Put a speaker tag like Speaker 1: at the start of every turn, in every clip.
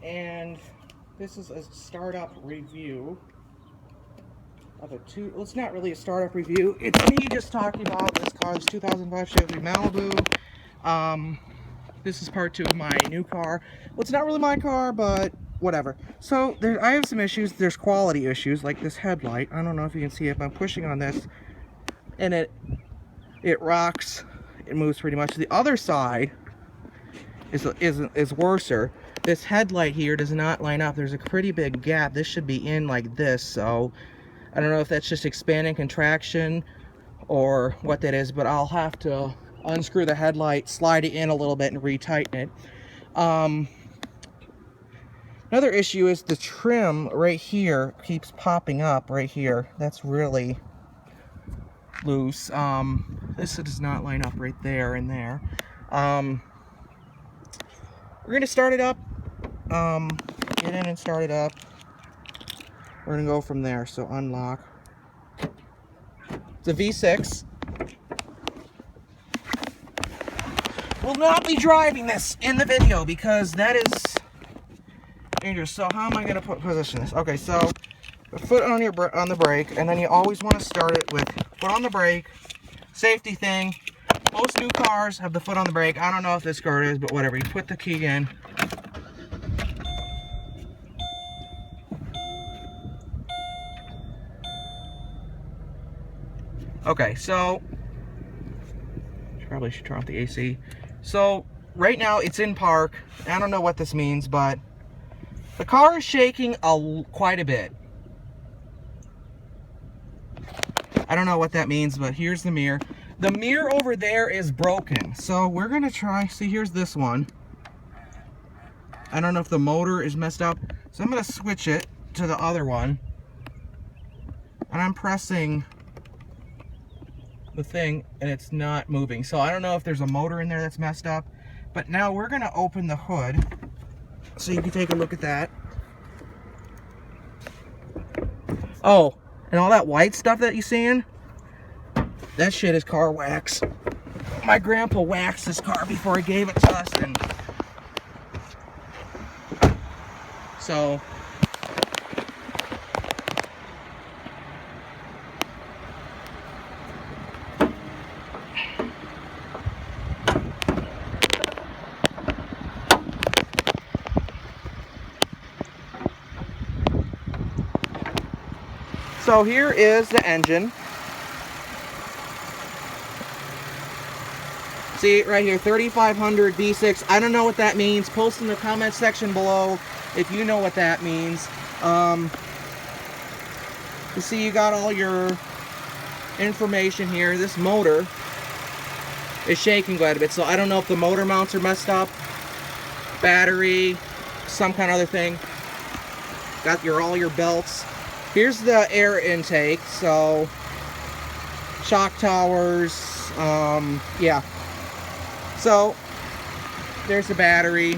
Speaker 1: and this is a startup review of a well, it's not really a startup review. It's me just talking about this car, this 2005 Chevy Malibu. This is part 2 of my new car. Well, it's not really my car, but whatever. So I have some issues. There's quality issues, like this headlight. I don't know if you can see it, but I'm pushing on this, and it rocks. It moves pretty much. The other side is worser. This headlight here does not line up. There's a pretty big gap. This should be in like this, so I don't know if that's just expanding contraction or what that is, but I'll have to unscrew the headlight, slide it in a little bit, and retighten it. Another issue is the trim right here keeps popping up right here. That's really loose. This does not line up right there and there. We're gonna start it up. Get in and start it up. We're gonna go from there. So unlock. It's a V6. Will not be driving this in the video because that is dangerous. So how am I gonna position this? Okay, so the foot on the brake, and then you always want to start it with foot on the brake. Safety thing. Most new cars have the foot on the brake. I don't know if this car is, but whatever. You put the key in. Okay, so probably should turn off the AC. So right now it's in park. I don't know what this means, but the car is shaking quite a bit. I don't know what that means, but here's the mirror. The mirror over there is broken. So we're gonna try, see, here's this one. I don't know if the motor is messed up. So I'm gonna switch it to the other one. And I'm pressing the thing and it's not moving. So I don't know if there's a motor in there that's messed up. But now we're gonna open the hood so you can take a look at that. Oh, and all that white stuff that you're seeing, that shit is car wax. My grandpa waxed this car before he gave it to us, and so here is the engine. See right here, 3500 V6. I don't know what that means. Post in the comment section below if you know what that means. You see, you got all your information here. This motor is shaking quite a bit, so I don't know if the motor mounts are messed up, battery, some kind of other thing. Got all your belts. Here's the air intake, so shock towers, yeah. So there's the battery.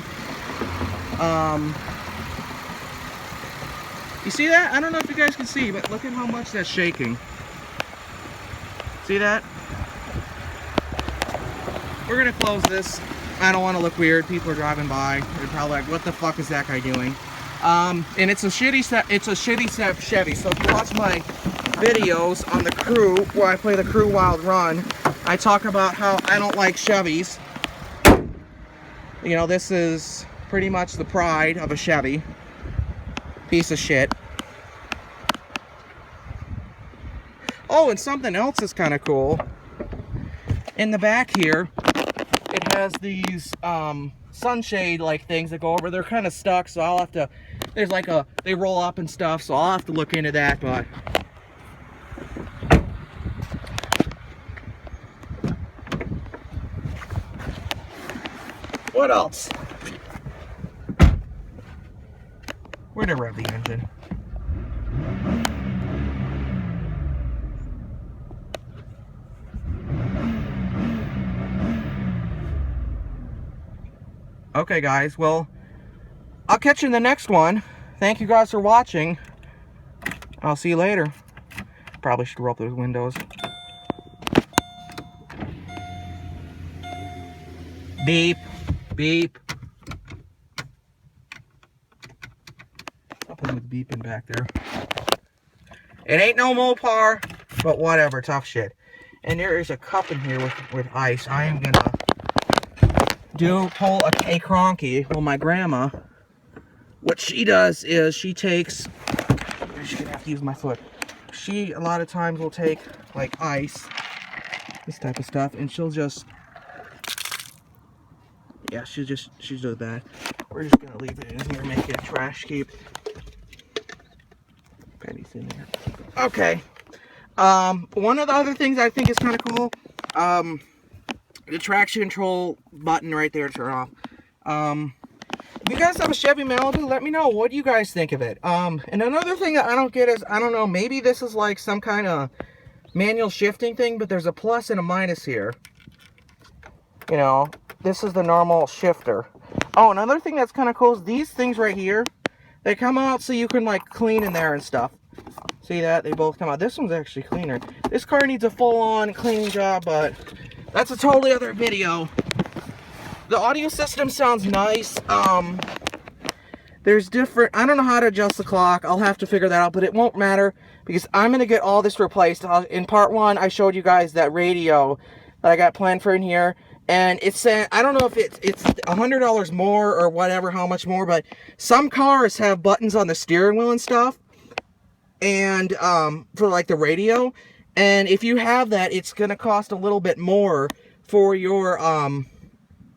Speaker 1: You see that? I don't know if you guys can see, but look at how much that's shaking. See that? We're gonna close this. I don't want to look weird. People are driving by. They're probably like, "What the fuck is that guy doing?" And it's a shitty Chevy. So if you watch my videos on the Crew, where I play the Crew Wild Run, I talk about how I don't like Chevys. You know, this is pretty much the pride of a Chevy. Piece of shit. Oh, and something else is kind of cool. In the back here, it has these sunshade like things that go over. They're kind of stuck, so I'll have to, there's like they roll up and stuff, so I'll have to look into that. But what else? Where'd I rev the engine? Okay guys, well, I'll catch you in the next one. Thank you guys for watching. I'll see you later. Probably should roll up those windows. Beep, beep. something with beeping back there. It ain't no Mopar, but whatever, tough shit. And there is a cup in here with ice. I am gonna pull a cronky. Well, my grandma, what she does is she takes, I'm just gonna have to use my foot. She, a lot of times, will take, like, ice, this type of stuff, and she'll just, yeah, she'll do that. We're just gonna leave it in here, make it a trash keep. Penny's in there. Okay. One of the other things I think is kind of cool, the traction control button right there to turn off. If you guys have a Chevy Malibu, let me know. What do you guys think of it? And another thing that I don't get is, I don't know, maybe this is like some kind of manual shifting thing, but there's a plus and a minus here. You know, this is the normal shifter. Oh, another thing that's kind of cool is these things right here. They come out so you can, like, clean in there and stuff. See that? They both come out. This one's actually cleaner. This car needs a full-on cleaning job, but that's a totally other video. The audio system sounds nice. There's different... I don't know how to adjust the clock. I'll have to figure that out, but it won't matter because I'm going to get all this replaced. In part 1, I showed you guys that radio that I got planned for in here. And it's saying, I don't know if it's $100 more or whatever, how much more, but some cars have buttons on the steering wheel and stuff, and for like the radio, and if you have that, it's going to cost a little bit more for your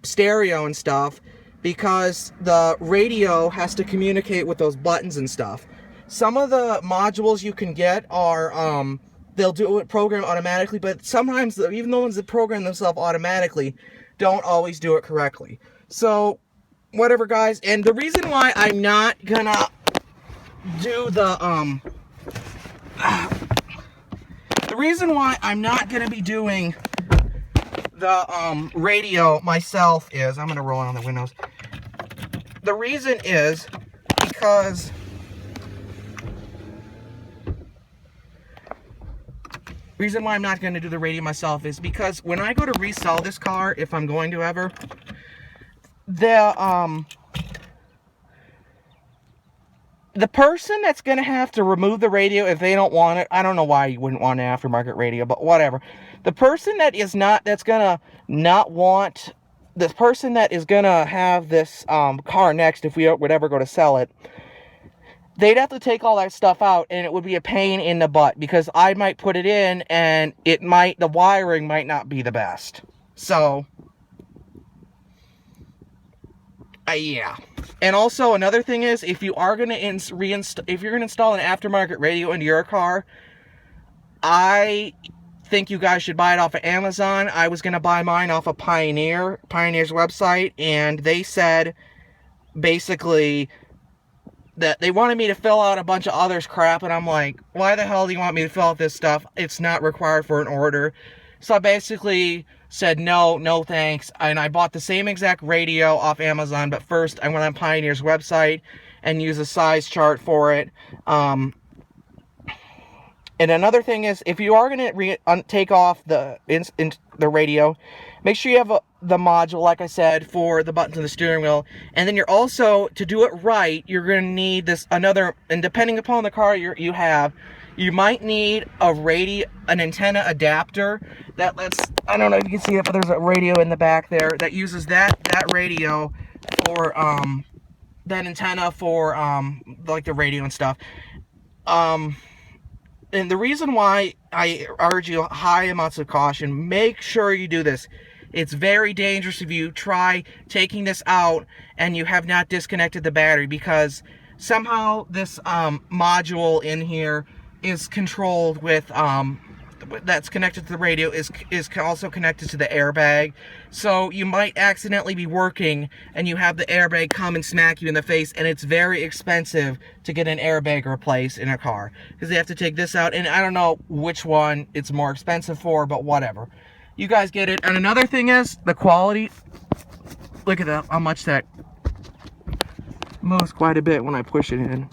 Speaker 1: stereo and stuff, because the radio has to communicate with those buttons and stuff. Some of the modules you can get are... they'll do it program automatically, but sometimes even the ones that program themselves automatically don't always do it correctly. So, whatever, guys. And the reason why I'm not gonna do the reason why I'm not gonna be doing the radio myself is, I'm gonna roll on the windows. The reason is because reason why I'm not going to do the radio myself is because when I go to resell this car, if I'm going to ever, the person that's going to have to remove the radio if they don't want it, I don't know why you wouldn't want an aftermarket radio, but whatever. The person that is not, that's going to not want, the person that is going to have this car next, if we would ever go to sell it, they'd have to take all that stuff out, and it would be a pain in the butt, because I might put it in, and the wiring might not be the best. So, yeah. And also, another thing is, if you are going to if you're going to install an aftermarket radio into your car, I think you guys should buy it off of Amazon. I was going to buy mine off of Pioneer's website, and they said, basically, that they wanted me to fill out a bunch of others crap, and I'm like, why the hell do you want me to fill out this stuff? It's not required for an order. So I basically said no thanks, and I bought the same exact radio off Amazon, but first I went on Pioneer's website and used a size chart for it. And another thing is, if you are going to take off the radio, make sure you have the module, like I said, for the buttons on the steering wheel. And then you're also, to do it right, you're going to need this another, and depending upon the car you have, you might need an antenna adapter that lets, I don't know if you can see it, but there's a radio in the back there that uses that radio for, that antenna for, like the radio and stuff. And the reason why I urge you high amounts of caution, make sure you do this. It's very dangerous if you try taking this out and you have not disconnected the battery, because somehow this module in here is controlled with that's connected to the radio is also connected to the airbag. So you might accidentally be working and you have the airbag come and smack you in the face, and it's very expensive to get an airbag replaced in a car, because they have to take this out, and I don't know which one it's more expensive for, but whatever. You guys get it. And another thing is the quality. Look at that, how much that moves quite a bit when I push it in.